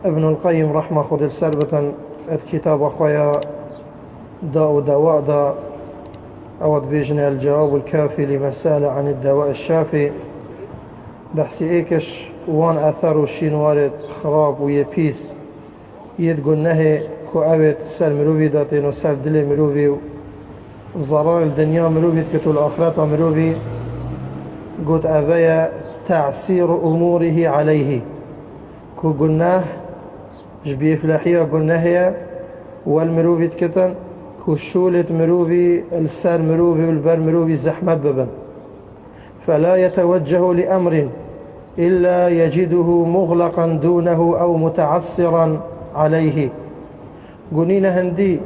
ابن القيم رحمه خود السربة كتاب أخويا داء ودواء دا أود بيجنا الجواب الكافي لمن سأل عن الدواء الشافي. بحثي إيكش وان أثر وشين وارد خراب ويبيس يدقل نهي كو أوت سر مروفي داتين وسر دل مروفي ضرار الدنيا مروفي تكتو الآخرات مروفي قلت أذيا تعسير أموره عليه كو قلناه جبيه فلاحية قلناه والمروفي تكتن كو شولة مروفي السر مروفي والبر مروفي زحمت ببن فلا يتوجه لأمر إلا يجده مغلقا دونه أو متعسرا عليه. قنينا هندي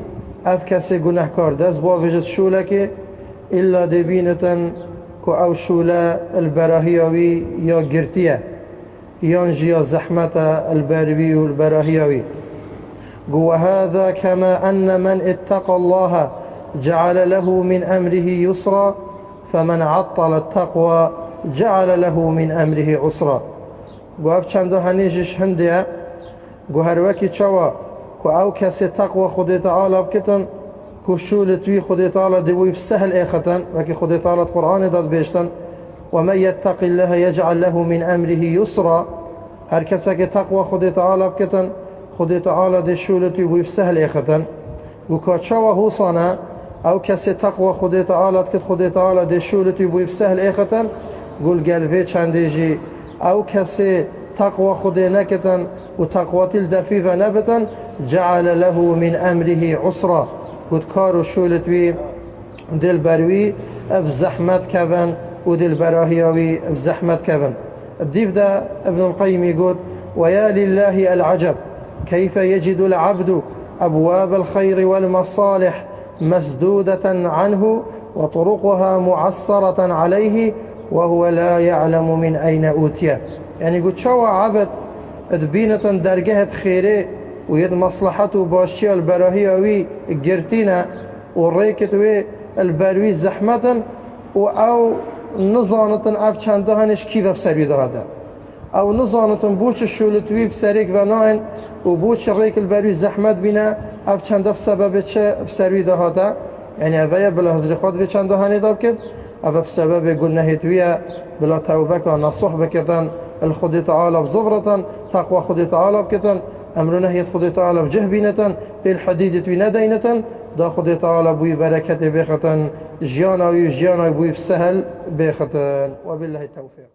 أفكسي قناه كار داز بوافجت شولك إلا دبينة كو أو شولة البراهيوي يا قرتية ينجي زحمة البروي والبراهيوي. وهذا كما أن من اتقى الله جعل له من أمره يسرا فمن عطل التقوى جعل له من أمره عسرا. قواب چندو هنيجش هندية قوهروكي چوا كو أو كسي تقوى خود تعالى بكتن كو شولتوي خود تعالى دوي بسهل إيختن وكي خود تعالى القرآن داد بيشتن ومن يتق الله يجعل له من أمره يسرا. هر كسك تقوى خود تعالى بكتن خود تعالى دي شولتوي بوي بسهل إيختن وكا چوا هوصانا أو كسي تقوى خود تعالى بكت خود تعالى دي شولتوي بوي بسهل إيختن قول قلبي چنديجي أو كسي تقوى خود نكتن وتقوى الدفيفة نبتن جعل له من أمره عسرا قد كارو شولتوي دل بروي بزحمت كفن ودل براهيوي بزحمت كفن. الديف ده ابن القيم يقول ويا لله العجب كيف يجد العبد أبواب الخير والمصالح مسدودة عنه وطرقها معصرة عليه وهو لا يعلم من أين أوتيه. يعني قلت شو عبد دبينة درجة خيره ويد مصلحته باشي البراهيوي قرتينا والريكتوي البروي زحمة أو نظانة أفشاندهنش كيف بسري هذا أو نظانة بوش الشولتوي بسريك وناين وبوش الريك البروي زحمة بنا أفشاند بسبب بسري هذا. يعني هذا بلا هزر خود في شاندهني دابكت هذا بسبب قلنا هتويا بلا توبك ونصح بكتن الخد تعالى بزبرة تقوى خد تعالى بكتن أمر نهي خد تعالى بجهبينة بالحديدة وندينة دا خد تعالى بوي بركة بختن جيانا ويجيانا بوي بسهل بختن. وبالله التوفيق.